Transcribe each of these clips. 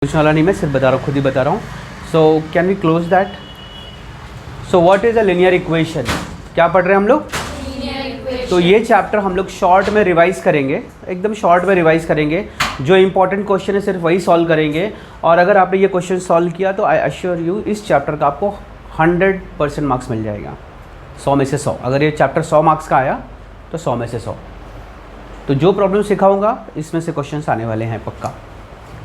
कुछ वाला नहीं, मैं सिर्फ बता रहा हूँ, खुद ही बता रहा हूँ. So can we close that. So what is a linear equation. क्या पढ़ रहे हैं हम लोग. तो ये चैप्टर हम लोग शॉर्ट में रिवाइज करेंगे, एकदम शॉर्ट में रिवाइज करेंगे. जो इंपॉर्टेंट क्वेश्चन है सिर्फ वही सॉल्व करेंगे. और अगर आपने ये क्वेश्चन सॉल्व किया तो आई अश्योर यू इस चैप्टर का आपको 100% मार्क्स मिल जाएगा. 100 में से 100. अगर ये चैप्टर 100 मार्क्स का आया तो 100 में से 100. तो जो प्रॉब्लम सिखाऊंगा इसमें से क्वेश्चंस आने वाले हैं पक्का.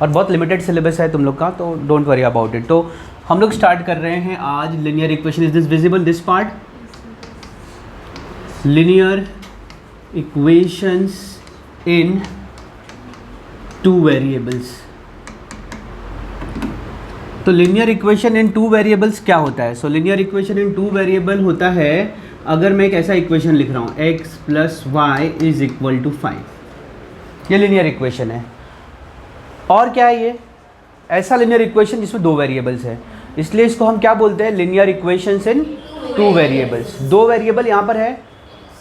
और बहुत लिमिटेड सिलेबस है तुम लोग का, तो डोंट वरी अबाउट इट. तो हम लोग स्टार्ट कर रहे हैं आज linear equation. Is this visible this part. Linear equations in 2 variables. तो लिनियर इक्वेशन इन 2 वेरिएबल्स क्या होता है. सो लिनियर इक्वेशन इन 2 वेरिएबल होता है अगर मैं एक ऐसा इक्वेशन लिख रहा हूँ x plus Y is equal to 5. ये लिनियर इक्वेशन है. और क्या है ये ऐसा लिनियर इक्वेशन जिसमें 2 वेरिएबल्स है, इसलिए इसको हम क्या बोलते हैं, लिनियर इक्वेशंस इन 2 वेरिएबल्स. 2 वेरिएबल यहाँ पर है.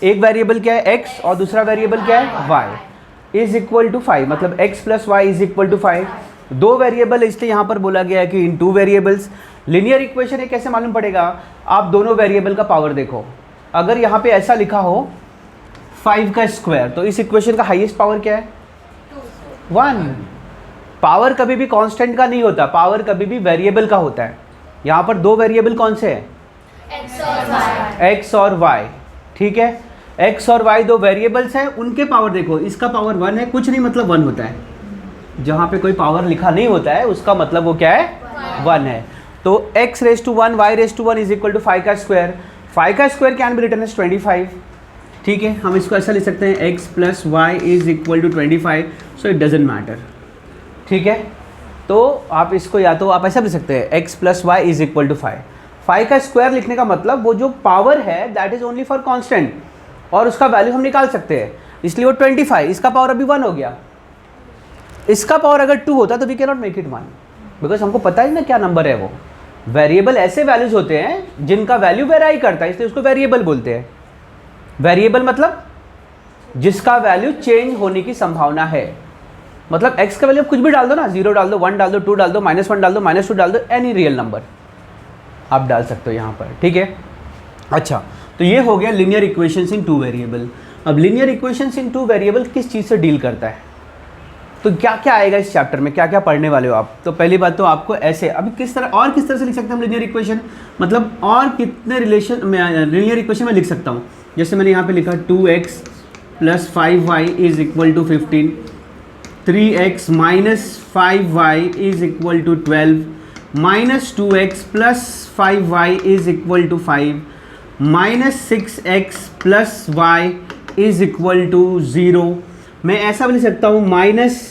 एक वेरिएबल क्या है x और दूसरा वेरिएबल क्या है y इज इक्वल टू 5. मतलब x plus Y is equal to 5. 2 variable इसलिए यहाँ पर बोला गया है कि इन 2 वेरिएबल्स. लिनियर इक्वेशन है कैसे मालूम पड़ेगा, आप दोनों वेरिएबल का पावर देखो. अगर यहाँ पे ऐसा लिखा हो 5 का स्क्वायर तो इस इक्वेशन का हाईएस्ट पावर क्या है 1. पावर कभी भी कांस्टेंट का नहीं होता, पावर कभी भी वेरिएबल का होता है. यहाँ पर 2 वेरिएबल कौन से हैं, x और y. ठीक है, x और y 2 वेरिएबल्स हैं, उनके पावर देखो. इसका पावर 1 है, कुछ नहीं मतलब 1 होता है. जहाँ पे कोई पावर लिखा नहीं होता है उसका मतलब वो क्या है 1 है. तो x raise to 1 y raise to 1 is equal to 5 का स्क्वायर. 5 का square can be written as 25. ठीक है, हम इसको ऐसा लिख सकते हैं x plus Y is equal to 25. So it doesn't matter. ठीक है, तो आप इसको या तो आप ऐसा लिख सकते हैं x plus Y is equal to 5. 5 का स्क्वायर लिखने का मतलब वो जो पावर है that is only for constant और उसका वैल्यू हम निकाल सकते हैं, इसलिए वो 25. इसका पावर अभी 1 हो गया. इसका पावर अगर 2 होता तो we can not make it 1 because हमको पता ही ना क्या नंबर है वो. वेरिएबल ऐसे वैल्यूज होते हैं जिनका वैल्यू वेराई करता है, इसलिए उसको वेरिएबल बोलते हैं. वेरिएबल मतलब जिसका वैल्यू चेंज होने की संभावना है. मतलब x का वैल्यू कुछ भी डाल दो ना, 0 डाल दो, 1 डाल दो, 2 डाल दो, -1 डाल दो, -2 डाल दो, एनी रियल नंबर आप डाल सकते हो यहाँ पर. ठीक है, अच्छा, तो ये हो गया लिनियर इक्वेशंस इन 2 वेरिएबल. अब लिनियर इक्वेशंस इन 2 वेरिएबल किस चीज़ से डील करता है, तो क्या क्या आएगा इस चैप्टर में, क्या क्या पढ़ने वाले हो आप. तो पहली बात तो आपको ऐसे अभी किस तरह से लिख सकते हैं हम लिनियर इक्वेशन, मतलब और कितने रिलेशन में लिनियर इक्वेशन में लिख सकता हूँ. जैसे मैंने यहाँ पे लिखा 2x plus 5y is equal to 15, 3x minus 5y is equal to 12, minus 2x plus 5y is equal to 5, minus 6x plus y is equal to 0. मैं ऐसा भी लिख सकता हूँ minus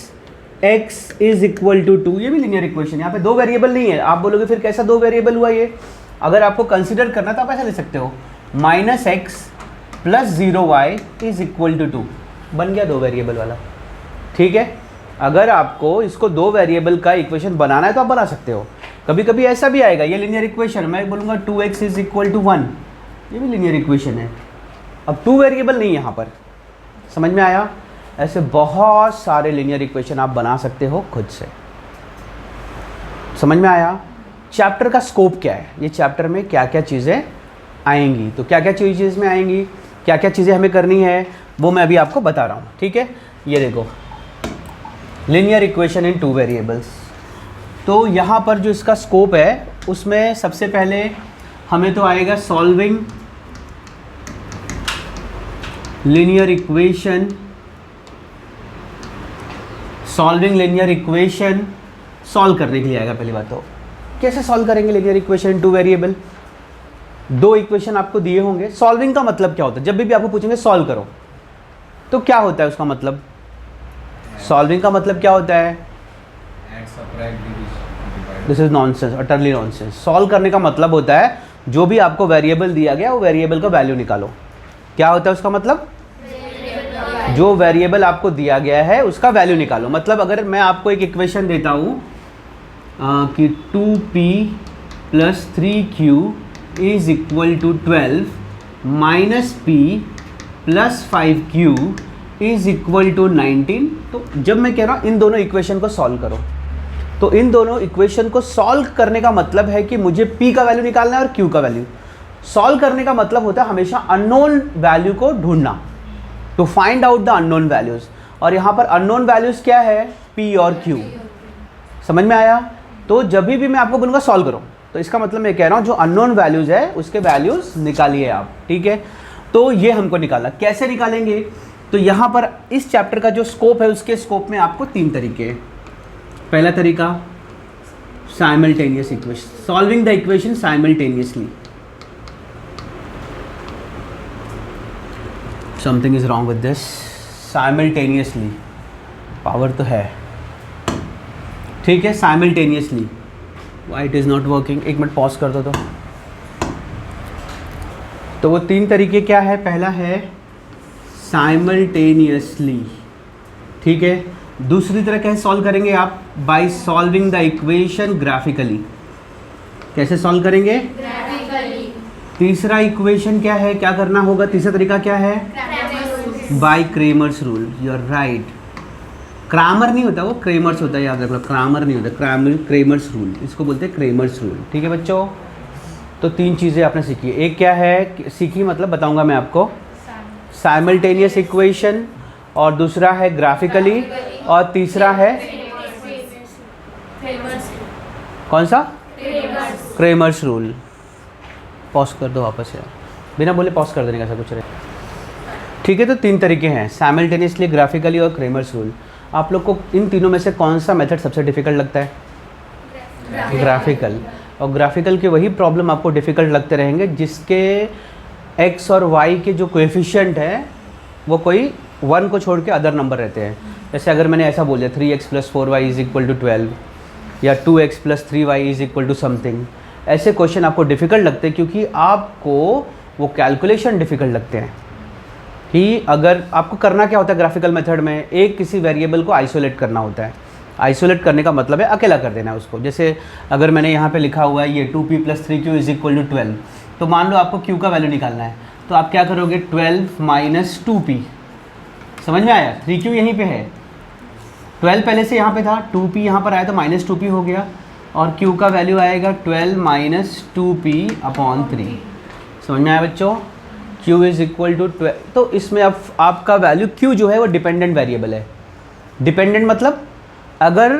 x is equal to 2. ये भी linear equation. यहाँ पे 2 वेरिएबल नहीं है. आप बोलोगे फिर कैसा 2 वेरिएबल हुआ ये. अगर आपको कंसिडर करना तो आप ऐसा लिख सकते हो minus x plus 0y is equal to 2. बन गया 2 वेरिएबल वाला. ठीक है, अगर आपको इसको 2 वेरिएबल का इक्वेशन बनाना है तो आप बना सकते हो. कभी कभी ऐसा भी आएगा ये लिनियर इक्वेशन. मैं बोलूँगा 2x इज इक्वल टू 1. ये भी लिनियर इक्वेशन है. अब 2 वेरिएबल नहीं यहाँ पर. समझ में आया. ऐसे बहुत सारे लिनियर इक्वेशन आप बना सकते हो खुद से. समझ में आया. चैप्टर का स्कोप क्या है, ये चैप्टर में क्या क्या चीज़ें आएंगी, तो क्या क्या चीज़ें इसमें आएंगी, क्या क्या चीज़ें हमें करनी है वो मैं अभी आपको बता रहा हूँ. ठीक है, ये देखो लिनियर इक्वेशन इन 2 वेरिएबल्स. तो यहाँ पर जो इसका स्कोप है उसमें सबसे पहले हमें तो आएगा solving linear equation. Solving linear equation solve करने के लिए आएगा. पहली बात तो कैसे सॉल्व करेंगे linear equation in 2 variable. 2 equation आपको दिए होंगे. सॉल्विंग का मतलब क्या होता है, जब भी आपको पूछेंगे सॉल्व करो तो क्या होता है उसका मतलब. सॉल्विंग का मतलब क्या होता है, this is nonsense, utterly nonsense. Solve करने का मतलब होता है जो भी आपको वेरिएबल दिया गया वो वेरिएबल का वैल्यू निकालो. क्या होता है उसका मतलब, जो वेरिएबल आपको दिया गया है उसका वैल्यू निकालो. मतलब अगर मैं आपको एक इक्वेशन देता हूँ कि 2p plus 3q is equal to 12 minus p plus 5q is equal to 19. तो जब मैं कह रहा हूँ इन दोनों इक्वेशन को सॉल्व करो तो इन दोनों इक्वेशन को सॉल्व करने का मतलब है कि मुझे p का वैल्यू निकालना है और q का वैल्यू। सॉल्व करने का मतलब होता है हमेशा अननोन वैल्यू को ढूंढना, to find out the unknown values. और यहाँ पर अननोन वैल्यूज क्या है, p और q। समझ में आया? तो जब भी मैं आपको बोलूँगा सॉल्व करो, तो इसका मतलब मैं कह रहा हूँ जो अननोन वैल्यूज है उसके वैल्यूज निकालिए आप, ठीक है। तो ये हमको निकाला, कैसे निकालेंगे? तो यहाँ पर इस चैप्टर का जो स्कोप है उसके स्कोप में आपको 3 तरीके हैं। पहला तरीका simultaneous equation, solving the equation simultaneously. Something is wrong with this, simultaneously power तो है, ठीक है, simultaneously. Why it is not working, एक मिनट पॉज कर दो। तो वो 3 तरीके क्या है? पहला है साइमल्टेनियसली, ठीक है। दूसरी तरह कैसे सॉल्व करेंगे आप? By solving the equation graphically. कैसे सॉल्व करेंगे? ग्राफिकली। तीसरा इक्वेशन क्या है, क्या करना होगा? तीसरा तरीका क्या है? By Cramer's rule. You are right. Cramer नहीं होता, वो क्रेमर्स होता है, याद रख लो। क्रामर नहीं होता, क्रेमर्स रूल, इसको बोलते हैं क्रेमर्स रूल, ठीक है बच्चों। तो 3 चीज़ें आपने सीखी। एक क्या है सीखी, मतलब बताऊंगा मैं आपको, साइमल्टेनियस इक्वेशन, और दूसरा है ग्राफिकली, और तीसरा है कौन सा? Cramer's rule. पॉज कर दो वापस यार, बिना बोले पॉज कर देने का ऐसा कुछ रहे, ठीक है। तो 3 तरीके हैं, साइमल्टेनियसली, ग्राफिकली और क्रेमर्स रूल। आप लोग को इन तीनों में से कौन सा मेथड सबसे डिफ़िकल्ट लगता है? ग्राफिकल। और ग्राफिकल के वही प्रॉब्लम आपको डिफ़िकल्ट लगते रहेंगे जिसके x और y के जो कोएफिशिएंट है वो कोई 1 को छोड़ के अदर नंबर रहते हैं। जैसे अगर मैंने ऐसा बोल दिया 3x + 4y = 12 या 2x + 3y = समथिंग, ऐसे क्वेश्चन आपको डिफ़िकल्ट लगते हैं क्योंकि आपको वो कैलकुलेशन डिफ़िकल्ट लगते हैं। कि अगर आपको करना क्या होता है ग्राफिकल मेथड में, एक किसी वेरिएबल को आइसोलेट करना होता है। आइसोलेट करने का मतलब है अकेला कर देना है उसको। जैसे अगर मैंने यहाँ पे लिखा हुआ है ये 2p + 3q = 12, तो मान लो आपको q का वैल्यू निकालना है, तो आप क्या करोगे? 12 - 2p। समझ में आया? 3q यहीं पे है, 12 पहले से यहाँ पे था, 2p यहाँ पर आया तो -2p हो गया, और q का वैल्यू आएगा 12 - 2p/3। समझ में आया बच्चों? q = 12। तो इसमें अब आपका वैल्यू q जो है वो डिपेंडेंट वेरिएबल है। डिपेंडेंट मतलब अगर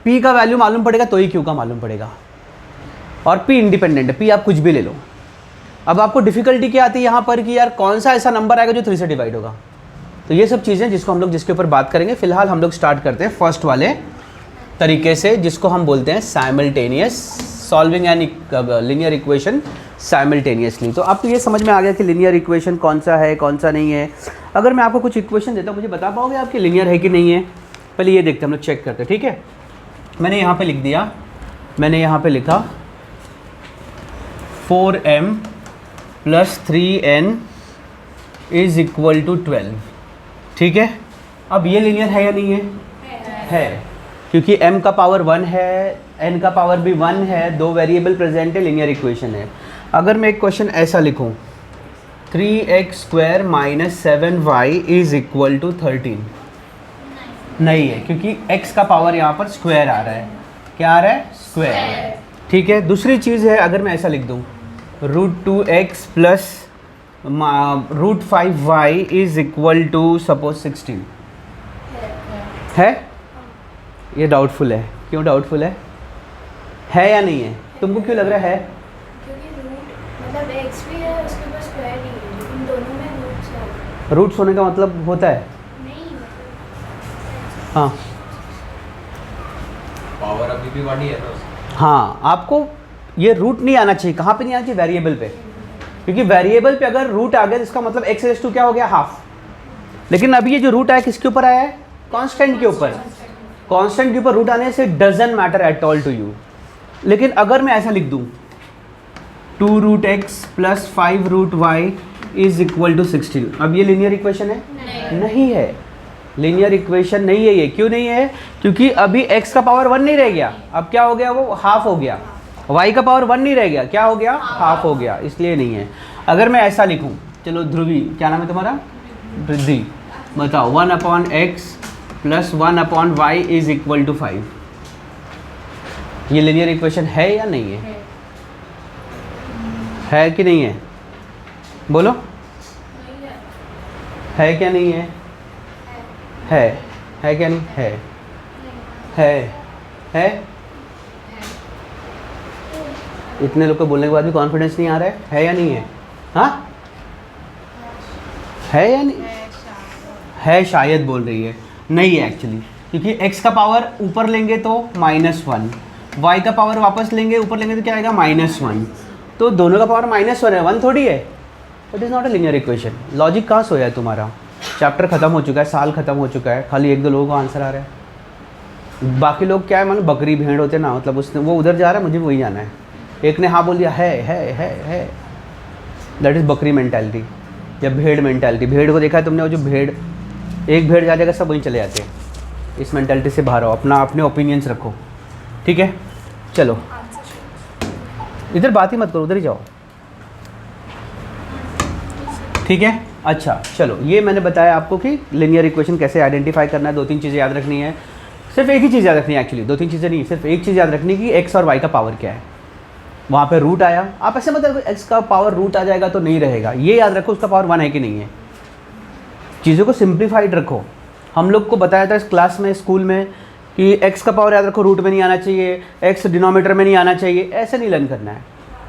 p का वैल्यू मालूम पड़ेगा तो ही q का मालूम पड़ेगा, और p इंडिपेंडेंट है, p आप कुछ भी ले लो। अब आपको डिफ़िकल्टी क्या आती है यहाँ पर कि यार कौन सा ऐसा नंबर आएगा जो 3 से डिवाइड होगा। तो ये सब चीज़ें जिसको हम लोग जिसके ऊपर बात करेंगे। फिलहाल हम लोग स्टार्ट करते हैं फर्स्ट वाले तरीके से, जिसको हम बोलते हैं simultaneous, solving an linear equation simultaneously. तो आपको ये समझ में आ गया कि लीनियर इक्वेशन कौन सा है कौन सा नहीं है। अगर मैं आपको कुछ इक्वेशन देता हूँ, मुझे बता पाओगे आपकी लीनियर है कि नहीं है? पहले ये देखते हैं, हम लोग चेक करते हैं, ठीक है। मैंने यहाँ पे लिख दिया, मैंने यहाँ पे लिखा 4m + 3n = 12, ठीक है। अब ये लीनियर है या नहीं है? है, क्योंकि m का पावर 1 है, n का पावर भी 1 है, 2 वेरिएबल प्रेजेंट है, लीनियर इक्वेशन है। अगर मैं एक क्वेश्चन ऐसा लिखूं 3x² - 7y = 13, नहीं है, क्योंकि x का पावर यहाँ पर स्क्वायर आ रहा है। क्या आ रहा है? स्क्वायर, ठीक है। दूसरी चीज़ है, अगर मैं ऐसा लिख दूँ √2x + √5y = सपोज 16, है? ये डाउटफुल है। क्यों डाउटफुल है या नहीं है? तुमको क्यों लग रहा है? क्योंकि रूट मतलब x भी है, उसके पास स्क्वायर नहीं है, लेकिन दोनों में रूट्स है। रूट्स होने का मतलब होता है? नहीं मतलब हाँ, पावर अभी भी 1 ही है ना। हाँ, आपको ये रूट नहीं आना चाहिए। कहाँ पे नहीं आना चाहिए? वेरिएबल पे, क्योंकि वेरिएबल पे अगर रूट आ गया तो इसका मतलब x⁻² क्या हो गया? हाफ। लेकिन अभी ये जो रूट आया किसके ऊपर आया है? कांस्टेंट के ऊपर। कांस्टेंट के ऊपर रूट आने से doesn't matter at all to you. लेकिन अगर मैं ऐसा लिख दूं 2√x + 5√y = 16, अब ये लीनियर इक्वेशन है? नहीं है, लीनियर इक्वेशन नहीं है ये। क्यों नहीं है? क्योंकि अभी x का पावर 1 नहीं रह गया, अब क्या हो गया? वो हाफ हो गया। y का पावर 1 नहीं रह गया, क्या हो गया? हाफ हो गया, इसलिए नहीं है। अगर मैं ऐसा लिखूं, चलो ध्रुवी, क्या नाम है तुम्हारा? वृद्धि, बताओ 1/x + 1/y = 5। ये लीनियर इक्वेशन है या नहीं है? है कि नहीं है? बोलो, है क्या नहीं है? है क्या नहीं है? है इतने लोग को बोलने के बाद भी कॉन्फिडेंस नहीं आ रहा है या नहीं है? हाँ, है या नहीं है? शायद बोल रही है, नहीं है एक्चुअली, क्योंकि x का पावर ऊपर लेंगे तो -1, y का पावर वापस लेंगे ऊपर लेंगे तो क्या आएगा? -1, तो दोनों का पावर -1 है, 1 थोड़ी है। It is not a linear equation. Logic कहाँ सोया है तुम्हारा? चैप्टर खत्म हो चुका है, साल खत्म हो चुका है, खाली 1-2 लोगों को आंसर आ रहा है। बाकी लोग क्या है, मानो बकरी भेड़ होते ना, मतलब उसने वो उधर जा रहा है, मुझे वही जाना है। एक ने हाँ बोल दिया है, दैट इज़ बकरी मेंटालिटी या भेड़ मेंटालिटी। भेड़ को देखा है तुमने, वो जो भेड़, एक भेड़ जा जाएगा सब वहीं चले जाते हैं। इस मेंटालिटी से बाहर आओ, अपने ओपिनियंस रखो, ठीक है? चलो इधर बात ही मत करो, उधर ही जाओ, ठीक है? अच्छा चलो, ये मैंने बताया आपको कि लिनियर इक्वेशन कैसे आइडेंटिफाई करना है। 2-3 चीज़ें याद रखनी है, सिर्फ एक ही चीज़ याद रखनी है एक्चुअली, 2-3 चीज़ें नहीं, सिर्फ एक चीज़ याद रखनी है कि एक्स और वाई का पावर क्या है। वहाँ पे रूट आया, आप ऐसे मतलब एक्स का पावर रूट आ जाएगा तो नहीं रहेगा, ये याद रखो उसका पावर 1 है कि नहीं है। चीज़ों को सिंप्लीफाइड रखो। हम लोग को बताया था इस क्लास में, स्कूल में, कि एक्स का पावर याद रखो रूट में नहीं आना चाहिए, एक्स डिनोमीटर में नहीं आना चाहिए, ऐसे नहीं लर्न करना है।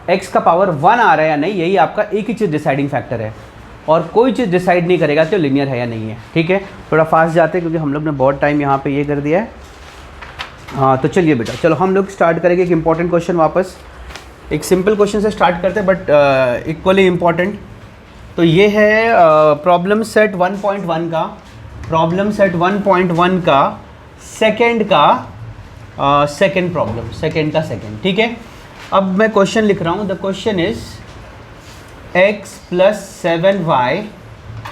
एक्स का पावर 1 आ रहा है या नहीं, यही आपका एक ही चीज़ डिसाइडिंग फैक्टर है, और कोई चीज़ डिसाइड नहीं करेगा तो लिनियर है या नहीं है, ठीक है? थोड़ा फास्ट जाते हैं क्योंकि हम लोग ने बहुत टाइम यहाँ पे ये कर दिया है। हाँ तो चलिए बेटा, चलो हम लोग स्टार्ट करेंगे एक इंपॉर्टेंट क्वेश्चन। वापस एक सिंपल क्वेश्चन से स्टार्ट करते हैं बट इक्वली इम्पॉर्टेंट। तो ये है प्रॉब्लम सेट 1.1 का, प्रॉब्लम सेट 1.1 का सेकंड प्रॉब्लम, सेकंड का सेकंड, ठीक है? अब मैं क्वेश्चन लिख रहा हूँ। The question is x + 7y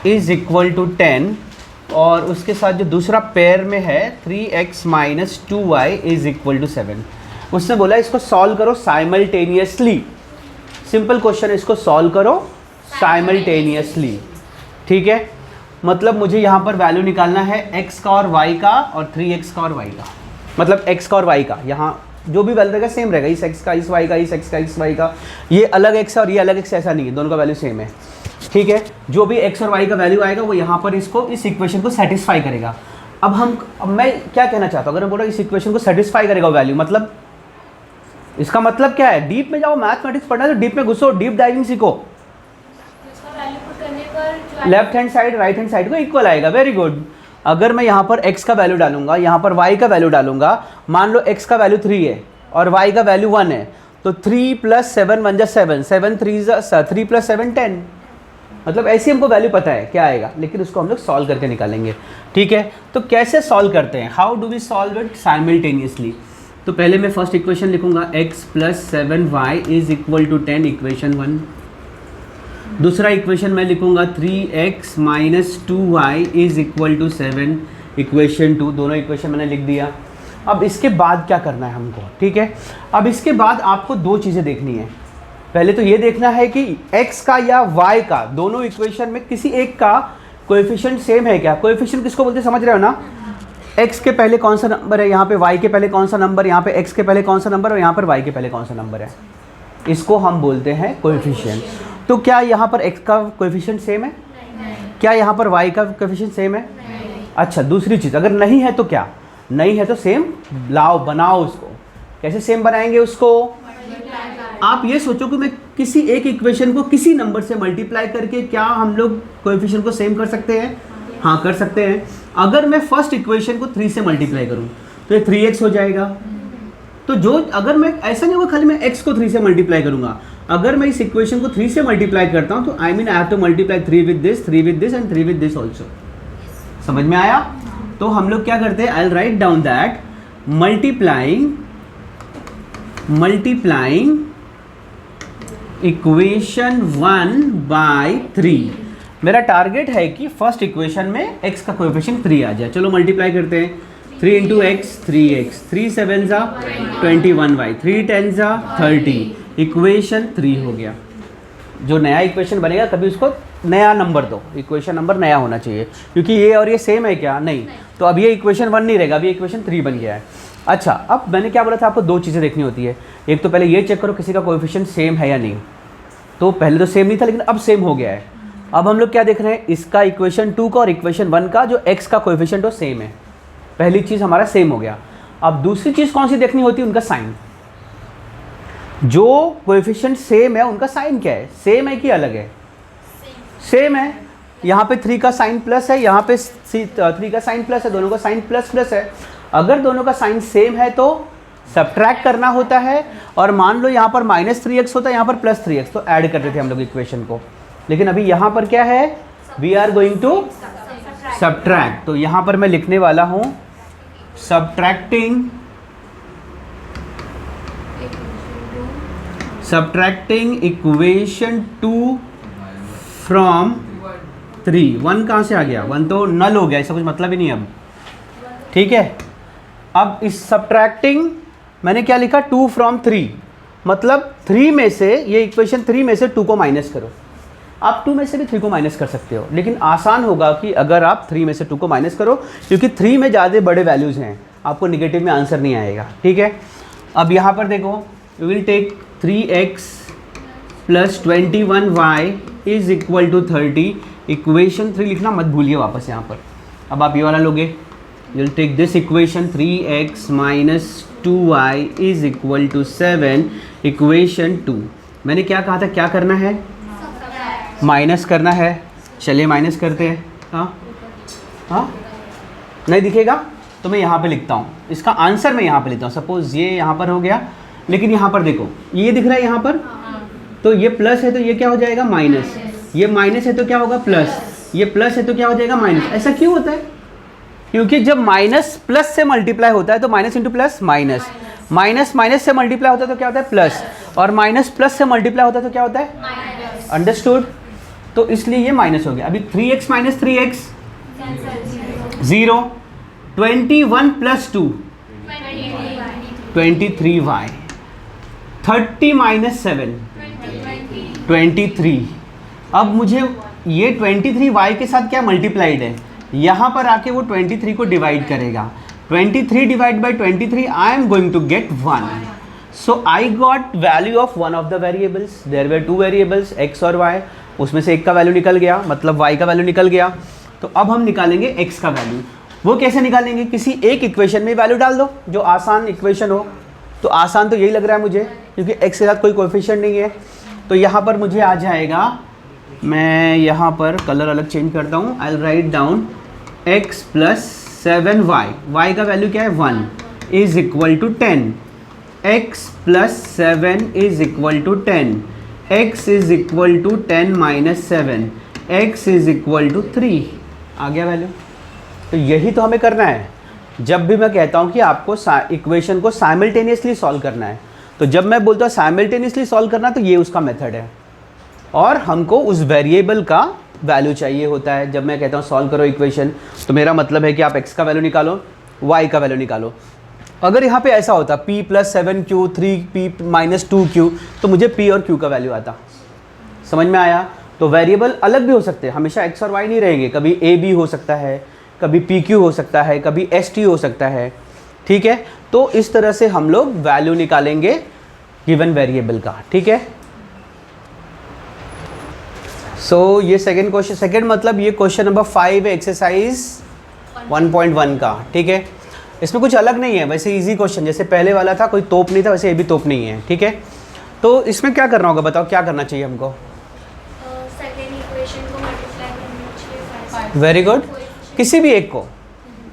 = 10, और उसके साथ जो दूसरा पेयर में है 3x - 2y = 7। उसने बोला इसको सॉल्व करो साइमल्टेनियसली। सिंपल क्वेश्चन, इसको सॉल्व करो साइमल्टेनियसली, ठीक है? मतलब मुझे यहाँ पर वैल्यू निकालना है x का और y का, और 3x का और y का, मतलब x का और y का, यहाँ जो भी वैल्यू रहेगा सेम रहेगा, इस x का इस y का, इस x का इस y का, ये अलग x है और ये अलग x, ऐसा नहीं है, दोनों का वैल्यू सेम है, ठीक है? जो भी x और y का वैल्यू आएगा वो यहाँ पर इसको, इस इक्वेशन को सेटिस्फाई करेगा। अब मैं क्या कहना चाहता हूँ, अगर मैं बोला इस इक्वेशन को सेटिस्फाई करेगा वैल्यू, मतलब इसका मतलब क्या है? डीप में जाओ, मैथमेटिक्स पढ़ना है तो डीप में घुसो, डीप डाइविंग सीखो। Left hand side right hand side को इक्वल आएगा, वेरी गुड। अगर मैं यहाँ पर x का वैल्यू डालूंगा, यहाँ पर y का वैल्यू डालूंगा, मान लो x का वैल्यू 3 है और y का वैल्यू 1 है, तो 3 + 7 = 7, 7 3 + 7 10, मतलब ऐसी हमको वैल्यू पता है क्या आएगा, लेकिन उसको हम लोग सॉल्व करके निकालेंगे, ठीक है? तो कैसे सॉल्व करते हैं, how do we solve it simultaneously? तो पहले मैं फर्स्ट इक्वेशन लिखूंगा, x + 7y = 10, इक्वेशन 1। दूसरा इक्वेशन मैं लिखूंगा 3x - 2y = 7, इक्वेशन 2। दोनों इक्वेशन मैंने लिख दिया। अब इसके बाद क्या करना है हमको, ठीक है? अब इसके बाद आपको 2 चीज़ें देखनी है। पहले तो ये देखना है कि x का या y का, दोनों इक्वेशन में किसी एक का कोएफिशिएंट सेम है क्या। कोएफिशिएंट किसको बोलते हैं, समझ रहे हो ना? x के पहले कौन सा नंबर है, यहाँ पे y के पहले कौन सा नंबर, यहाँ पे x के पहले कौन सा नंबर, और यहाँ पर y के पहले कौन सा नंबर है, इसको हम बोलते हैं कोएफिशिएंट। तो क्या यहाँ पर x का कोएफिशिएंट सेम है? क्या यहाँ पर y का कोएफिशिएंट सेम है? अच्छा, दूसरी चीज़, अगर नहीं है तो क्या, नहीं है तो सेम लाओ, बनाओ उसको। कैसे सेम बनाएंगे उसको? आप ये सोचो कि मैं किसी एक इक्वेशन को किसी नंबर से मल्टीप्लाई करके क्या हम लोग कोएफिशिएंट को सेम कर सकते हैं? हाँ, कर सकते हैं। अगर मैं फर्स्ट इक्वेशन को 3 से मल्टीप्लाई करूँ तो ये 3x हो जाएगा। तो जो, अगर मैं ऐसा नहीं होगा खाली मैं x को 3 से मल्टीप्लाई करूँगा, अगर मैं इस इक्वेशन को 3 से मल्टीप्लाई करता हूँ तो I have to multiply 3 with this, 3 with this and 3 with this also. समझ में आया? तो हम लोग क्या करते हैं, आई will write down that multiplying equation 1/3। मेरा टारगेट है कि फर्स्ट इक्वेशन में x का कोएफिशिएंट 3 आ जाए। चलो मल्टीप्लाई करते हैं, 3 × x 3x, 3 7 21y, 3 10 30, इक्वेशन 3 हो गया। जो नया इक्वेशन बनेगा कभी उसको नया नंबर दो, इक्वेशन नंबर नया होना चाहिए, क्योंकि ये और ये सेम है क्या, नहीं, तो अब ये इक्वेशन 1 नहीं रहेगा, अभी इक्वेशन 3 बन गया है। अच्छा, अब मैंने क्या बोला था आपको, दो चीज़ें देखनी होती है। एक तो पहले ये चेक करो किसी का कोएफिशिएंट सेम है या नहीं। तो पहले तो सेम नहीं था लेकिन अब सेम हो गया है। अब हम लोग क्या देख रहे हैं, इसका इक्वेशन 2 का और इक्वेशन 1 का जो x का कोएफिशिएंट हो सेम है। पहली चीज़ हमारा सेम हो गया। अब दूसरी चीज़ कौन सी देखनी होती है, उनका साइन। जो कोएफिशिएंट सेम है उनका साइन क्या है, सेम है कि अलग है? सेम है। यहाँ पे 3 का साइन प्लस है, यहाँ पे 3 का साइन प्लस है, दोनों का साइन प्लस प्लस है। अगर दोनों का साइन सेम है तो सब्ट्रैक्ट करना होता है, और मान लो यहाँ पर -3x होता है, यहाँ पर +3x, तो ऐड करते थे हम लोग इक्वेशन को। लेकिन अभी यहाँ पर क्या है, we are going to subtract. तो यहाँ पर मैं लिखने वाला हूँ सब्ट्रैक्टिंग इक्वेशन 2 फ्रॉम 3। 1 कहाँ से आ गया, 1 तो नल हो गया, इसका कुछ मतलब ही नहीं अब। ठीक है, अब इस सब्ट्रैक्टिंग मैंने क्या लिखा, 2 फ्रॉम 3, मतलब 3 में से, ये इक्वेशन 3 में से 2 को माइनस करो। आप 2 में से भी 3 को माइनस कर सकते हो, लेकिन आसान होगा कि अगर आप 3 में से 2 को माइनस करो, क्योंकि 3 में ज़्यादा बड़े वैल्यूज़ हैं, आपको निगेटिव में आंसर नहीं आएगा। ठीक है, अब यहाँ पर देखो, you will take 3x + 21y is equal to 30। Equation 3 लिखना मत भूलिए वापस यहाँ पर। अब आप ये वाला लोगे, you will take this equation 3x - 2y is equal to 7। Equation 2 मैंने क्या कहा था, क्या करना है, माइनस करना है। चलिए माइनस करते हैं। हाँ हाँ, नहीं दिखेगा तो मैं यहाँ पे लिखता हूँ, इसका आंसर मैं यहाँ पे लिखता हूँ। सपोज ये यहाँ पर हो गया, लेकिन यहाँ पर देखो ये दिख रहा है यहाँ पर, तो ये प्लस है तो ये क्या हो जाएगा, माइनस। ये माइनस है तो क्या होगा, प्लस। ये प्लस है तो क्या हो जाएगा, माइनस। ऐसा क्यों होता है, क्योंकि जब माइनस प्लस से मल्टीप्लाई होता है तो minus into plus minus, minus minus से मल्टीप्लाई होता है तो क्या होता है, प्लस, और माइनस प्लस से मल्टीप्लाई होता है तो क्या होता है, अंडरस्टूड। तो इसलिए ये माइनस हो गया। अभी 3x - 3x 0, 21 + 2 23y, 30 - 7 23। अब मुझे ये 23y के साथ क्या मल्टीप्लाइड है, यहाँ पर आके वो 23 को डिवाइड करेगा। 23 divide by 23, I am going to get 1। So I got value of one of the variables. There were 2 variables x और y, उसमें से एक का वैल्यू निकल गया, मतलब y का वैल्यू निकल गया। तो अब हम निकालेंगे x का वैल्यू। वो कैसे निकालेंगे, किसी एक इक्वेशन में वैल्यू डाल दो जो आसान इक्वेशन हो। तो आसान तो यही लग रहा है मुझे, क्योंकि x के साथ कोई कोएफिशिएंट नहीं है। तो यहाँ पर मुझे आ जाएगा, मैं यहाँ पर कलर अलग चेंज करता हूँ। I will write down x + 7y, y का वैल्यू क्या है, 1 is equal to 10। x + 7 is equal to 10, x is equal to 10 - 7, x is equal to 3। आ गया वैल्यू। तो यही तो हमें करना है। जब भी मैं कहता हूँ कि आपको इक्वेशन को साइमल्टेनियसली सॉल्व करना है, तो जब मैं बोलता हूँ साइमल्टेनियसली सॉल्व करना, तो ये उसका मेथड है। और हमको उस वेरिएबल का वैल्यू चाहिए होता है। जब मैं कहता हूँ सॉल्व करो इक्वेशन, तो मेरा मतलब है कि आप x का वैल्यू निकालो, y का वैल्यू निकालो। अगर यहाँ पे ऐसा होता p + 7q 3p - 2q, तो मुझे p और q का वैल्यू आता। समझ में आया। तो वेरिएबल अलग भी हो सकते हैं, हमेशा x और y नहीं रहेंगे। कभी a b हो सकता है, कभी pq हो सकता है, कभी st हो सकता है। ठीक है, तो इस तरह से हम लोग वैल्यू निकालेंगे गिवन वेरिएबल का। ठीक है, सो ये सेकंड क्वेश्चन, सेकंड मतलब ये क्वेश्चन नंबर 5 है एक्सरसाइज 1.1 का। ठीक है, इसमें कुछ अलग नहीं है, वैसे इजी क्वेश्चन, जैसे पहले वाला था कोई तोप नहीं था, वैसे ये भी तोप नहीं है। ठीक है, तो इसमें क्या करना होगा, बताओ क्या करना चाहिए हमको। सेकेंड इक्वेशन को मल्टीप्लाई करना चाहिए। वेरी गुड, किसी भी एक को।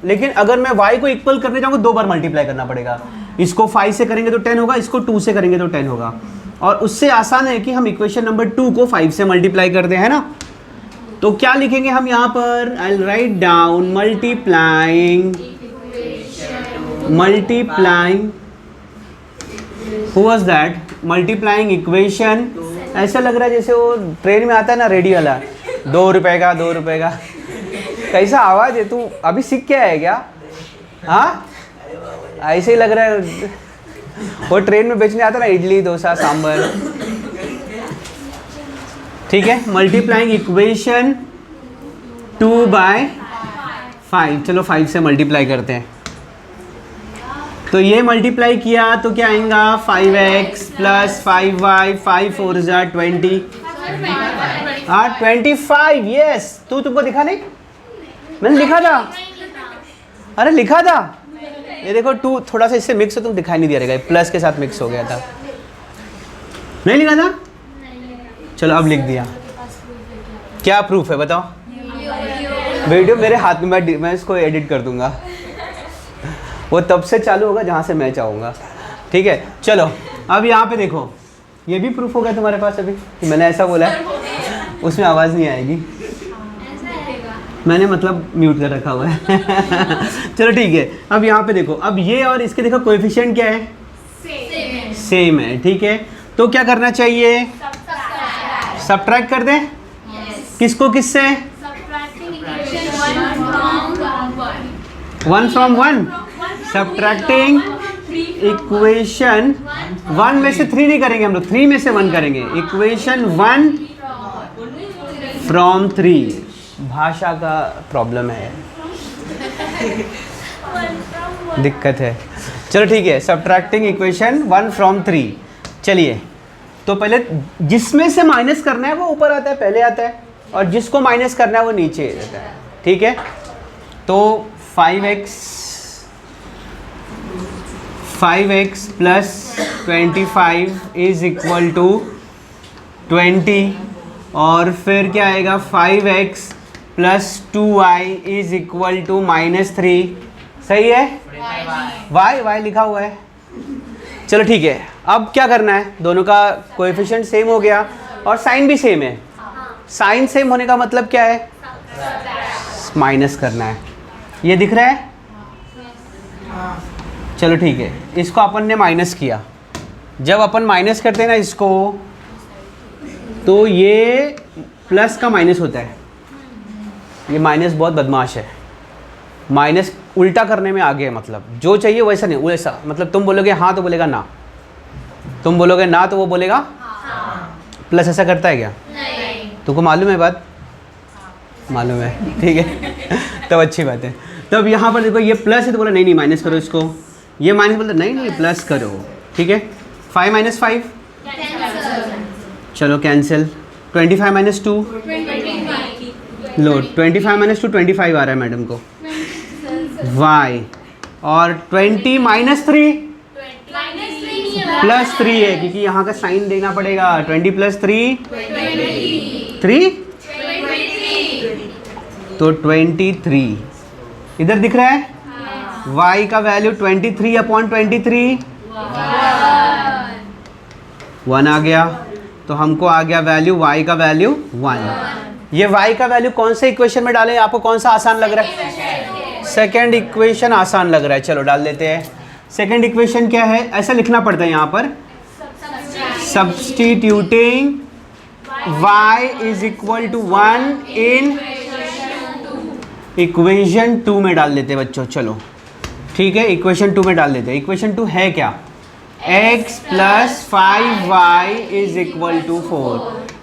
लेकिन अगर मैं y को इक्वल करने जाऊँगा 2 बार मल्टीप्लाई करना पड़ेगा। इसको 5 से करेंगे तो 10 होगा, इसको 2 से करेंगे तो 10 होगा। और उससे आसान है कि हम इक्वेशन नंबर 2 को 5 से मल्टीप्लाई कर दें, है ना। तो क्या लिखेंगे हम यहाँ पर, आई will write down multiplying who was that, multiplying equation. ऐसा लग रहा है जैसे वो ट्रेन में आता है ना रेडी वाला, 2 रुपए का 2 रुपए का। कैसा आवाज़ है, तू अभी सीख के आया क्या। हाँ, ऐसे ही लग रहा है, वो ट्रेन में बेचने आता ना इडली डोसा सांभर। ठीक है, मल्टीप्लाइंग इक्वेशन 2/5। चलो 5 से मल्टीप्लाई करते हैं। तो ये मल्टीप्लाई किया तो क्या आएगा 5x प्लस 5y, 5 4 जा 20, हाँ 25, यस। तुमको दिखा नहीं, मैंने लिखा था, अरे लिखा था, ये देखो 2 थोड़ा सा इससे मिक्स हो, तुम दिखाई नहीं दे रहेगा, प्लस के साथ मिक्स हो गया था, नहीं लिखा था? चलो अब लिख दिया। क्या प्रूफ है बताओ? वीडियो मेरे हाथ में, मैं इसको एडिट कर दूंगा, वो तब से चालू होगा जहाँ से मैं चाहूँगा, ठीक है। चलो अब यहाँ पे देखो, ये भी प्रूफ हो गया तुम्हारे पास अभी कि मैंने ऐसा बोला है, उसमें आवाज़ नहीं आएगी, मैंने मतलब म्यूट कर रखा हुआ है। चलो ठीक है, अब यहाँ पे देखो, अब ये और इसके देखो कोएफिशिएंट क्या है, सेम है, ठीक है। तो क्या करना चाहिए, सब्ट्रैक्ट कर दें, किसको किससे, 1 from 1, सब्ट्रैक्टिंग इक्वेशन 1 में से 3 नहीं करेंगे हम लोग, 3 में से 1 करेंगे, इक्वेशन 1 from 3। भाषा का प्रॉब्लम है, दिक्कत है। चलो ठीक है, सब्ट्रैक्टिंग इक्वेशन 1 from 3। चलिए, तो पहले जिसमें से माइनस करना है वो ऊपर आता है, पहले आता है, और जिसको माइनस करना है वो नीचे आता है, ठीक है। तो 5x plus 25 is equal to 20, और फिर क्या आएगा 5x plus 2y is equal to -3, सही है? y लिखा हुआ है। चलो ठीक है, अब क्या करना है, दोनों का कोएफिशिएंट सेम हो गया और साइन भी सेम है। साइन सेम होने का मतलब क्या है, माइनस करना है, ये दिख रहा है? चलो ठीक है, इसको अपन ने माइनस किया, जब अपन माइनस करते हैं ना इसको, तो ये प्लस का माइनस होता है, ये माइनस बहुत बदमाश है, माइनस उल्टा करने में आगे है, मतलब जो चाहिए वैसा नहीं, वैसा मतलब तुम बोलोगे हाँ तो बोलेगा ना, तुम बोलोगे ना तो वो बोलेगा प्लस, ऐसा करता है क्या? नहीं। तुमको मालूम है बात? मालूम है, ठीक है। तब अच्छी बात है। तब यहाँ पर देखो ये प्लस है तो बोला नहीं नहीं माइनस करो इसको, ये माइनस बोलते नहीं नहीं प्लस करो, ठीक है। 5 - 5 चलो कैंसिल, 25 - 2 लो, 25 - 2 25 आ रहा है मैडम को, y, और 20 - 3 +3 है, क्योंकि यहाँ का साइन देना पड़ेगा, 20 + 3 3, तो 23 इधर दिख रहा है, y का वैल्यू 23/23 1 आ गया, तो हमको आ गया वैल्यू y का वैल्यू 1। ये y का वैल्यू कौन से इक्वेशन में डालें, आपको कौन सा आसान लग रहा है? सेकेंड इक्वेशन आसान लग रहा है, चलो डाल देते हैं। सेकेंड इक्वेशन क्या है, ऐसा लिखना पड़ता है यहाँ पर, substituting y is equal to 1 in equation 2 में डाल देते हैं बच्चों, चलो ठीक है, इक्वेशन 2 में डाल देते हैं। इक्वेशन 2 है क्या, x plus 5y is equal to 4,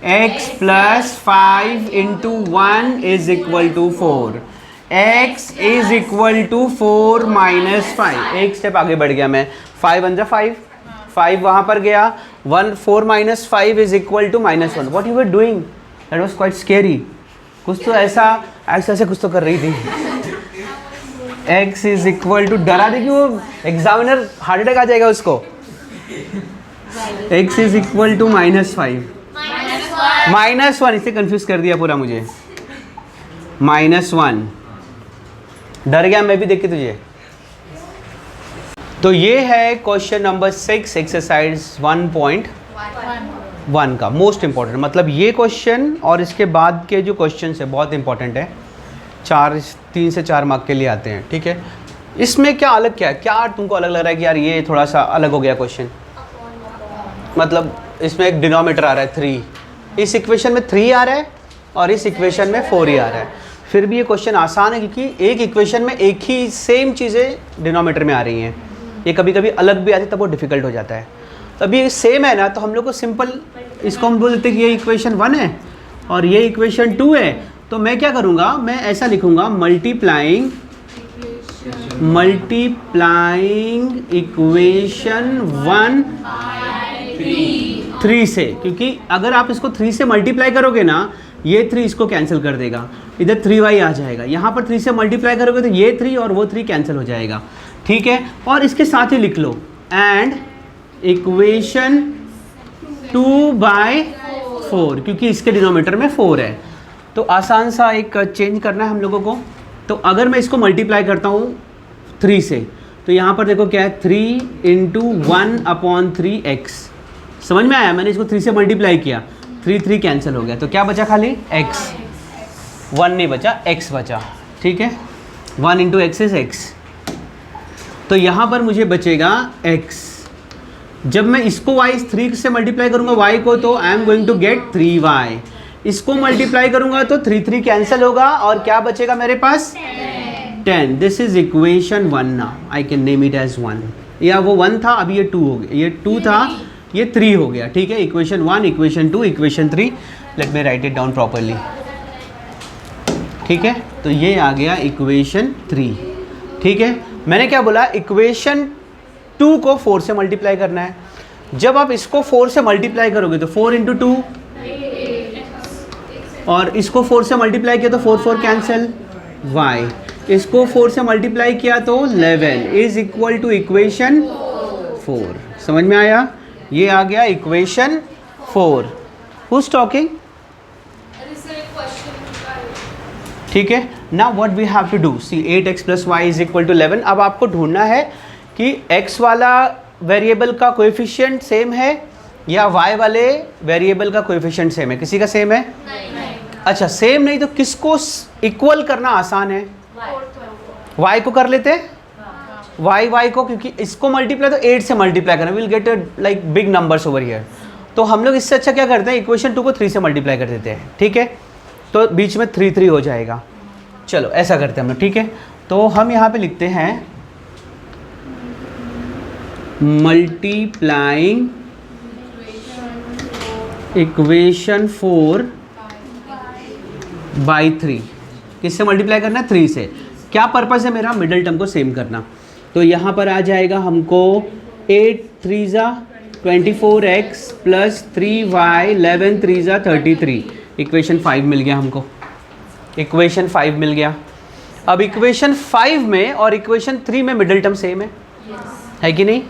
x plus 5 into 1 is equal to 4, x is equal to 4 - 5, एक स्टेप आगे बढ़ गया मैं, 5 × 5, 5 वहाँ पर गया, 4 - 5 is equal to -1। What you were doing, that was quite scary, कुछ तो ऐसा कुछ तो कर रही थी। x इज इक्वल टू, डरा दे कि वो एग्जामिनर हार्ट अटैक आ जाएगा उसको। x इज इक्वल टू -5, -1, इसे कंफ्यूज कर दिया पूरा मुझे, -1, डर गया मैं भी देख के तुझे। तो ये है क्वेश्चन नंबर 6 एक्सरसाइज 1.1 का मोस्ट इंपॉर्टेंट, मतलब ये क्वेश्चन और इसके बाद के जो क्वेश्चन है बहुत इंपॉर्टेंट है, 3 से 4 मार्क के लिए आते हैं, ठीक है। इसमें क्या अलग, क्या तुमको अलग लग रहा है कि यार ये थोड़ा सा अलग हो गया क्वेश्चन, मतलब इसमें एक डिनोमिनेटर आ रहा है 3, इस इक्वेशन में 3 आ रहा है और इस इक्वेशन में 4 ही आ रहा है, फिर भी ये क्वेश्चन आसान है क्योंकि एक इक्वेशन में एक ही सेम चीज़ें डिनोमिनेटर में आ रही हैं, ये कभी कभी अलग भी आती है तब वो डिफ़िकल्ट हो जाता है। तो अभी ये सेम है ना, तो हम लोग को सिंपल इसको हम बोल देते हैं कि ये इक्वेशन 1 है और ये इक्वेशन 2 है, तो मैं क्या करूँगा, मैं ऐसा लिखूँगा मल्टीप्लाइंग मल्टीप्लाइंग इक्वेशन 1 3 से, क्योंकि अगर आप इसको 3 से मल्टीप्लाई करोगे ना, ये 3 इसको कैंसिल कर देगा, इधर 3y आ जाएगा। यहाँ पर 3 से मल्टीप्लाई करोगे तो ये 3 और वो 3 कैंसिल हो जाएगा, ठीक है। और इसके साथ ही लिख लो एंड इक्वेशन 2/4, क्योंकि इसके डिनोमिनेटर में 4 है, तो आसान सा एक चेंज करना है हम लोगों को। तो अगर मैं इसको मल्टीप्लाई करता हूँ 3 से, तो यहाँ पर देखो क्या है, 3 × 1/3x। समझ में आया? मैंने इसको 3 से मल्टीप्लाई किया, 3 कैंसिल हो गया, तो क्या बचा खाली x, 1 नहीं बचा, x बचा, ठीक है। 1 × x इज x, तो यहाँ पर मुझे बचेगा x। जब मैं इसको y 3 से मल्टीप्लाई करूँगा y को, तो I am going to get 3y। इसको मल्टीप्लाई करूँगा तो 3 कैंसिल होगा और क्या बचेगा मेरे पास, 10। This is equation 1 now, I can name it as 1। या वो 1 था, अभी ये 2 हो गया, ये 2 था, ये 3 हो गया, ठीक है। Equation 1, equation 2, equation 3। Let me right it down properly, ठीक है। तो ये आ गया इक्वेशन 3, ठीक है। मैंने क्या बोला, इक्वेशन 2 को 4 से मल्टीप्लाई करना है। जब आप इसको 4 से मल्टीप्लाई करोगे तो 4 × 2, और इसको 4 से मल्टीप्लाई किया तो 4 कैंसिल, y। इसको 4 से मल्टीप्लाई किया तो 11 इज इक्वल टू इक्वेशन 4। समझ में आया? ये आ गया इक्वेशन 4। Who is talking? ठीक है। Now what we have to do, see 8x + y is equal to 11। अब आपको ढूंढना है कि x वाला वेरिएबल का कोएफिशिएंट सेम है या y वाले वेरिएबल का कोएफिशिएंट सेम है। किसी का सेम है? नहीं। अच्छा, सेम नहीं तो किसको इक्वल करना आसान है? y को कर लेते हैं, y को, क्योंकि इसको मल्टीप्लाई तो 8 से मल्टीप्लाई करना, will get like big numbers over here. तो हम लोग इससे अच्छा क्या करते हैं, इक्वेशन 2 को 3 से मल्टीप्लाई कर देते हैं, ठीक है। तो बीच में 3 हो जाएगा। चलो ऐसा करते हैं हम लोग, ठीक है। तो हम यहाँ पे लिखते हैं मल्टीप्लाइंग इक्वेशन 4/3। किससे मल्टीप्लाई करना है? 3 से। क्या पर्पस है मेरा? मिडल टर्म को सेम करना। तो यहाँ पर आ जाएगा हमको 8 3 24x + 3y 11 3 33। इक्वेशन 5 मिल गया हमको, इक्वेशन 5 मिल गया। अब इक्वेशन 5 में और इक्वेशन 3 में मिडल टर्म सेम है कि नहीं?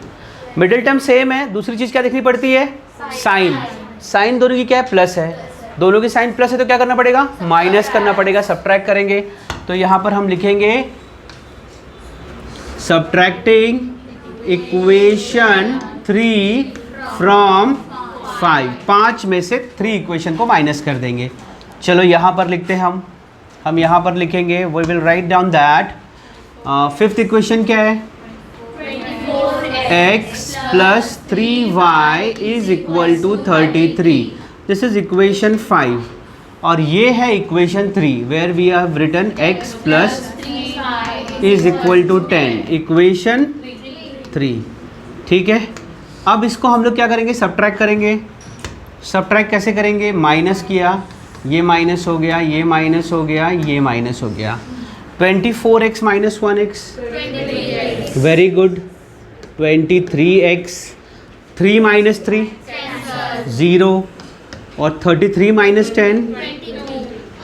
मिडल टर्म सेम है। दूसरी चीज़ क्या देखनी पड़ती है? साइन। साइन दोनों की क्या है? प्लस है। दोनों की साइन प्लस है तो क्या करना पड़ेगा? माइनस करना पड़ेगा, सब्ट्रैक्ट करेंगे। तो यहाँ पर हम लिखेंगे सब्ट्रैक्टिंग इक्वेशन 3 फ्रॉम 5 में से 3 इक्वेशन को माइनस कर देंगे। चलो यहाँ पर लिखते हैं हम यहाँ पर लिखेंगे, we will write down that 5th equation क्या है? x + 3y is equal to 33। This is equation 5 और ये है equation 3 where we have written x + is equal to 10, equation 3, ठीक है। अब इसको हम लोग क्या करेंगे? सब्ट्रैक्ट करेंगे। सब्ट्रैक्ट कैसे करेंगे? माइनस किया, ये माइनस हो गया, ये माइनस हो गया, ये माइनस हो गया। 24x - 1x, very good. 23x, 3 - 3 0, और 33 - 10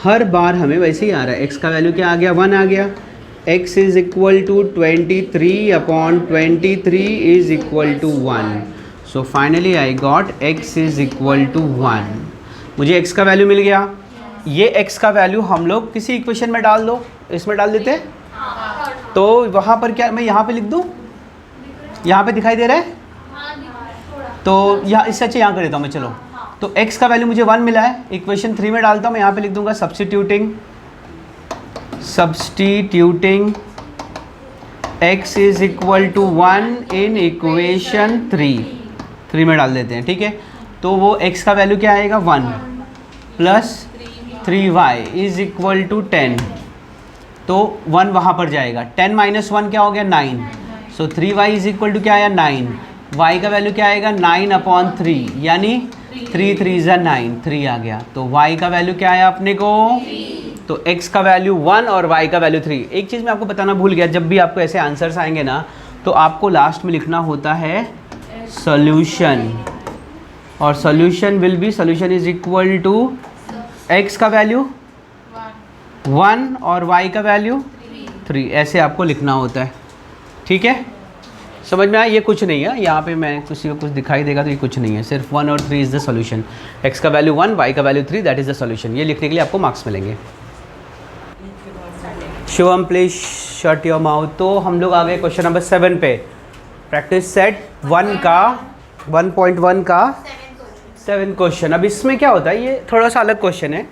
हर बार हमें वैसे ही आ रहा है। x का वैल्यू क्या आ गया? 1 आ गया। x is equal to 23/23 is equal to 1। So finally I got x is equal to 1। मुझे x का वैल्यू मिल गया। ये x का वैल्यू हम लोग किसी इक्वेशन में डाल दो, इसमें डाल देते हैं। तो वहाँ पर क्या मैं यहाँ पे लिख दूँ? यहाँ पे दिखाई दे रहा है? तो यहाँ इससे अच्छा यहाँ कर देता हूँ मैं। चलो, तो x का वैल्यू मुझे 1 मिला है, इक्वेशन 3 में डालता हूँ। मैं यहाँ पे लिख दूंगा substituting x is equal to 1 in equation 3 में डाल देते हैं, ठीक है। तो वो x का वैल्यू क्या आएगा? 1 + 3y इज इक्वल टू 10। तो 1 वहाँ पर जाएगा। 10 - 1 क्या हो गया? 9। सो 3y इज इक्वल टू क्या आया? 9। y का वैल्यू क्या आएगा? 9/3, यानी 3 3 9, 3 आ गया। तो y का वैल्यू क्या आया अपने को? तो x का वैल्यू 1 और y का वैल्यू 3। एक चीज़ मैं आपको बताना भूल गया, जब भी आपको ऐसे आंसर्स आएंगे ना तो आपको लास्ट में लिखना होता है सॉल्यूशन, और solution will be, solution is equal to x का वैल्यू 1 और y का वैल्यू 3, ऐसे आपको लिखना होता है। ठीक है, समझ में आया? ये कुछ नहीं है, यहाँ पे मैं किसी को कुछ दिखाई देगा तो ये कुछ नहीं है, सिर्फ 1 और 3 इज़ द सॉल्यूशन। x का वैल्यू 1, y का value 3, that is the solution. ये लिखने के लिए आपको मार्क्स मिलेंगे। Shivam please shut your mouth. तो हम लोग आ गए क्वेश्चन नंबर 7 पे। प्रैक्टिस सेट 1 का 1.1 का 7 क्वेश्चन। अब इसमें क्या होता है, ये थोड़ा सा अलग क्वेश्चन है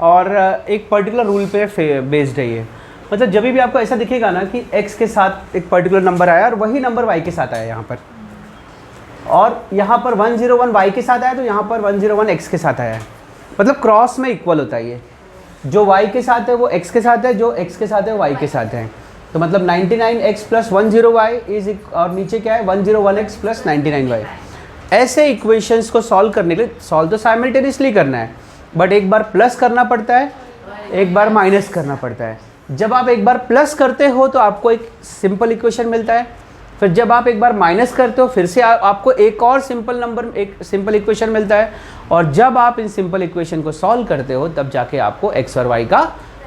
और एक पर्टिकुलर रूल पे बेस्ड है ये। मतलब जब भी आपको ऐसा दिखेगा ना कि x के साथ एक पर्टिकुलर नंबर आया और वही नंबर y के साथ आया यहाँ पर, और यहाँ पर 101 y के साथ आया तो यहाँ पर 101 x के साथ आया है, मतलब क्रॉस में इक्वल होता है ये। जो y के साथ है वो x के साथ है, जो x के साथ है वो y के साथ है। तो मतलब 99x प्लस 10y इज, और नीचे क्या है 101x प्लस 99y। ऐसे इक्वेशंस को सॉल्व करने के लिए, सॉल्व तो साइमल्टेनियसली करना है, बट एक बार प्लस करना पड़ता है, एक बार माइनस करना पड़ता है। जब आप एक बार प्लस करते हो तो आपको एक सिंपल इक्वेशन मिलता है, फिर जब आप एक बार माइनस करते हो फिर से आपको एक और सिंपल नंबर, एक सिंपल इक्वेशन मिलता है, और जब आप इन सिंपल इक्वेशन को सॉल्व करते हो तब जाके आपको x और y का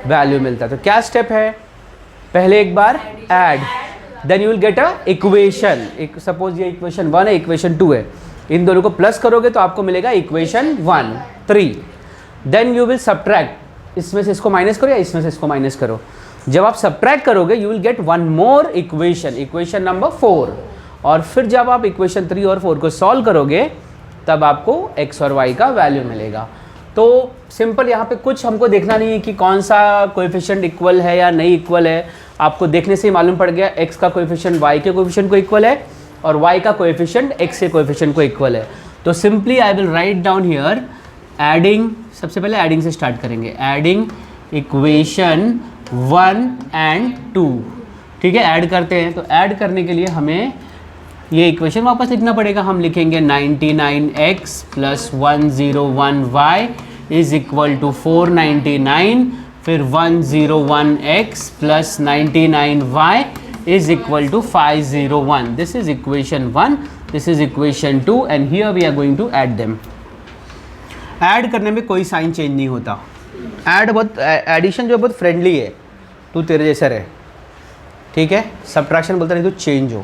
वैल्यू मिलता है। तो क्या स्टेप है, पहले एक बार add, then you will get a equation. Suppose ये इक्वेशन 1 है, इक्वेशन 2 है, इन दोनों को प्लस करोगे तो आपको मिलेगा equation 1 3। Then you will subtract, इसमें से इसको माइनस करो या इसमें से इसको माइनस करो। जब आप सब्ट्रैक्ट करोगे you will get one more equation, equation number 4, और फिर जब आप इक्वेशन 3 और 4 को सॉल्व करोगे तब आपको x और y का वैल्यू मिलेगा। तो सिंपल, यहाँ पे कुछ हमको देखना नहीं है कि कौन सा कोएफिशिएंट इक्वल है या नहीं इक्वल है। आपको देखने से ही मालूम पड़ गया x का कोएफिशिएंट y के कोएफिशिएंट को इक्वल है और y का कोएफिशिएंट x के कोएफिशिएंट को इक्वल है। तो simply I will write down here adding, सबसे पहले एडिंग से स्टार्ट करेंगे, एडिंग इक्वेशन 1 एंड 2। ठीक है, ऐड करते हैं। तो ऐड करने के लिए हमें ये इक्वेशन वापस लिखना पड़ेगा। हम लिखेंगे 99x plus 101y is equal to 499, फिर 101x plus 99y is equal to 501। This is equation 1, this is equation 2, and here we are going to add them. Add करने में कोई साइन चेंज नहीं होता। ऐड बहुत, एडिशन जो बहुत friendly है, तू तेरे जैसा रहे। ठीक है, सब्ट्रैक्शन बोलता नहीं तो चेंज हो।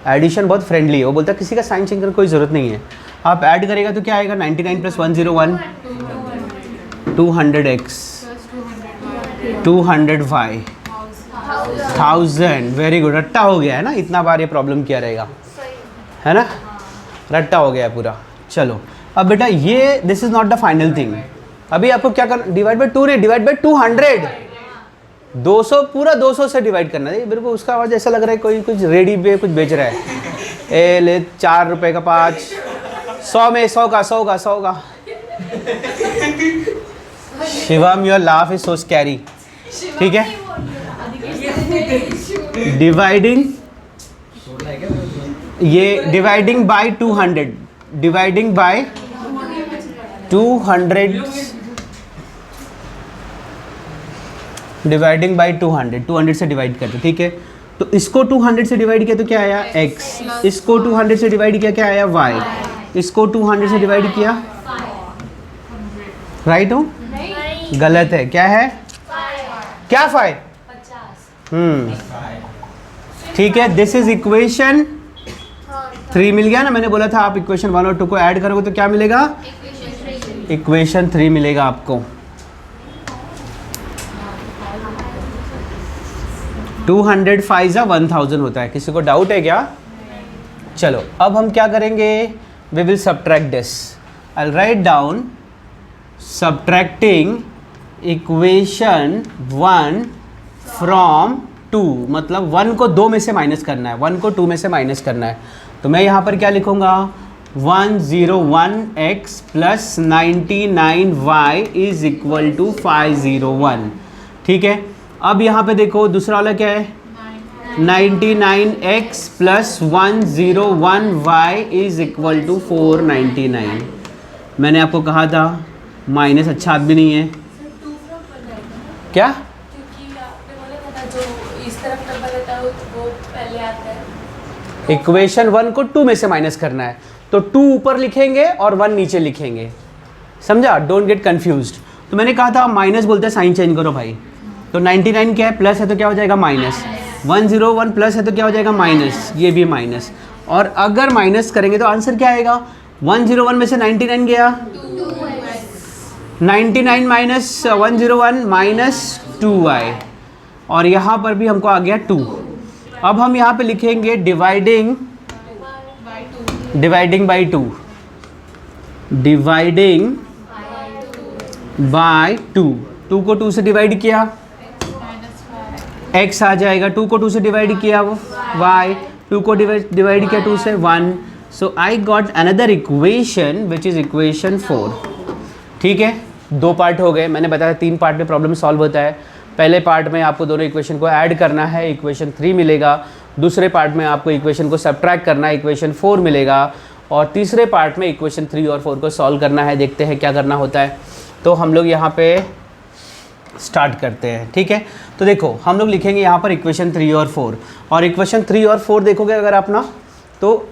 एडिशन बहुत फ्रेंडली है, वो बोलता किसी का साइन चेंज करने की कोई ज़रूरत नहीं है। आप ऐड करेगा तो क्या आएगा, 99 plus 101 200x 200y 1000। Very good, रट्टा हो गया है ना, इतना बार ये प्रॉब्लम किया रहेगा, है ना, रट्टा हो गया पूरा। चलो अब बेटा ये this is not the final thing. अभी आपको क्या करना, डिवाइड बाई 2 नहीं, डिवाइड बाई 200। 200 पूरा 200 से डिवाइड करना है। मेरे को उसका आवाज़ ऐसा लग रहा है कोई कुछ रेडी पे कुछ बेच रहा है। ए ले 4 रुपए का 5, 100 में 100 का 100 का 100 का। Shivam your laugh is so scary. ठीक है, डिवाइडिंग, ये dividing by 200, dividing by 200, dividing by 200 से डिवाइड करते। ठीक है, तो इसको 200 से डिवाइड किया तो क्या आया x, इसको 200 से डिवाइड किया क्या आया y, इसको 200 से डिवाइड किया, राइट हो, गलत है, क्या है, क्या 5, ठीक है। दिस इज इक्वेशन 3 मिल गया ना, मैंने बोला था आप इक्वेशन 1 और 2 को ऐड करोगे तो क्या मिलेगा, इक्वेशन 3 मिलेगा आपको। 205 जा 1000 होता है। किसी को डाउट है क्या? चलो अब हम क्या करेंगे, we will subtract this. I will write down subtracting equation 1 from 2, मतलब 1 को 2 में से माइनस करना है, 1 को 2 में से माइनस करना है। तो मैं यहाँ पर क्या लिखूँगा, 101x plus 99y is equal to 501। ठीक है, अब यहाँ पे देखो दूसरा वाला क्या है, 99x plus 101y is equal to 499। मैंने आपको कहा था माइनस अच्छा आदमी नहीं है, क्या? क्योंकि आपने बोला था जो इस तरफ नंबर रहता है वो पहले आता है। इक्वेशन 1 को 2 में से माइनस करना है, तो 2 ऊपर लिखेंगे और 1 नीचे लिखेंगे, समझा? Don't get confused. तो मैंने कहा था माइनस बोलते हैं साइन चेंज करो भाई। तो 99 क्या है, प्लस है तो क्या हो जाएगा माइनस, 101 प्लस है तो क्या हो जाएगा माइनस, ये भी माइनस। और अगर माइनस करेंगे तो आंसर क्या आएगा, 101 में से 99 गया, 99 माइनस 101 माइनस 2y, और यहाँ पर भी हमको आ गया 2। अब हम यहाँ पे लिखेंगे डिवाइडिंग बाई 2, डिवाइडिंग बाय 2। 2 को 2 से डिवाइड किया, x आ जाएगा, 2 को 2 से डिवाइड किया वो y, 2 को डिवाइड किया 2 से 1। So I got another equation which is equation 4। ठीक है, 2 पार्ट हो गए। मैंने बताया 3 पार्ट में प्रॉब्लम सॉल्व होता है। पहले पार्ट में आपको दोनों इक्वेशन को ऐड करना है, इक्वेशन 3 मिलेगा। दूसरे पार्ट में आपको इक्वेशन को सब्ट्रैक्ट करना है, इक्वेशन 4 मिलेगा। और तीसरे पार्ट में इक्वेशन 3 और 4 को सॉल्व करना है। देखते हैं क्या करना होता है। तो हम लोग यहाँ पे स्टार्ट करते हैं। ठीक है, तो देखो हम लोग लिखेंगे यहाँ पर इक्वेशन 3 और 4, और इक्वेशन 3 और 4 देखोगे अगर आप ना, तो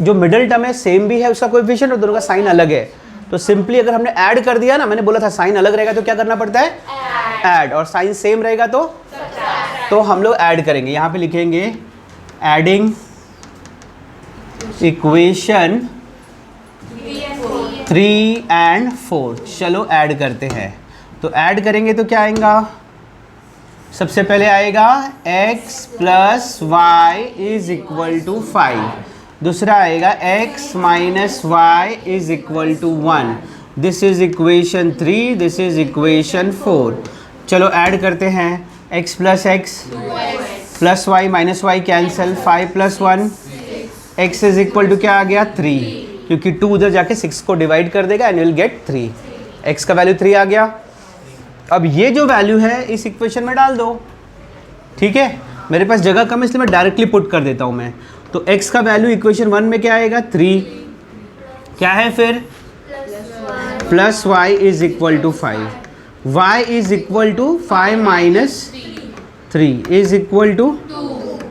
जो मिडिल टर्म है सेम भी है उसका कोएफिशिएंट, और दोनों का साइन अलग है। तो सिंपली अगर हमने ऐड कर दिया ना, मैंने बोला था साइन अलग रहेगा तो क्या करना पड़ता है, ऐड, और साइन सेम रहेगा तो हम लोग ऐड करेंगे। यहाँ पे लिखेंगे एडिंग इक्वेशन 3 एंड 4। चलो ऐड करते हैं। तो ऐड करेंगे तो क्या आएगा, सबसे पहले आएगा x plus Y is equal to 5, दूसरा आएगा x minus y is equal to 1। This is equation 3, this is equation 4। चलो ऐड करते हैं, x plus x plus y minus y cancel, 5 plus 1, x is equal to क्या आ गया 3, क्योंकि 2 उधर जाके 6 को डिवाइड कर देगा एंड विल गेट 3। x का वैल्यू 3 आ गया। अब ये जो वैल्यू है इस इक्वेशन में डाल दो। ठीक है, मेरे पास जगह कम है इसलिए मैं डायरेक्टली पुट कर देता हूँ मैं। तो x का वैल्यू इक्वेशन 1 में क्या आएगा 3, क्या है फिर plus y is equal to 5, y is equal to 5 minus 3 is equal to,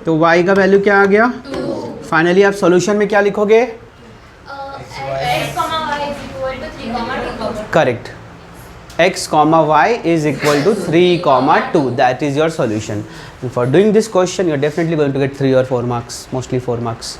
तो y का वैल्यू क्या आ गया। फाइनली आप सॉल्यूशन में क्या लिखोगे, correct, x comma y is equal to 3 comma 2. That is your solution. And for doing this question you are definitely going to get 3 or 4 marks, mostly 4 marks.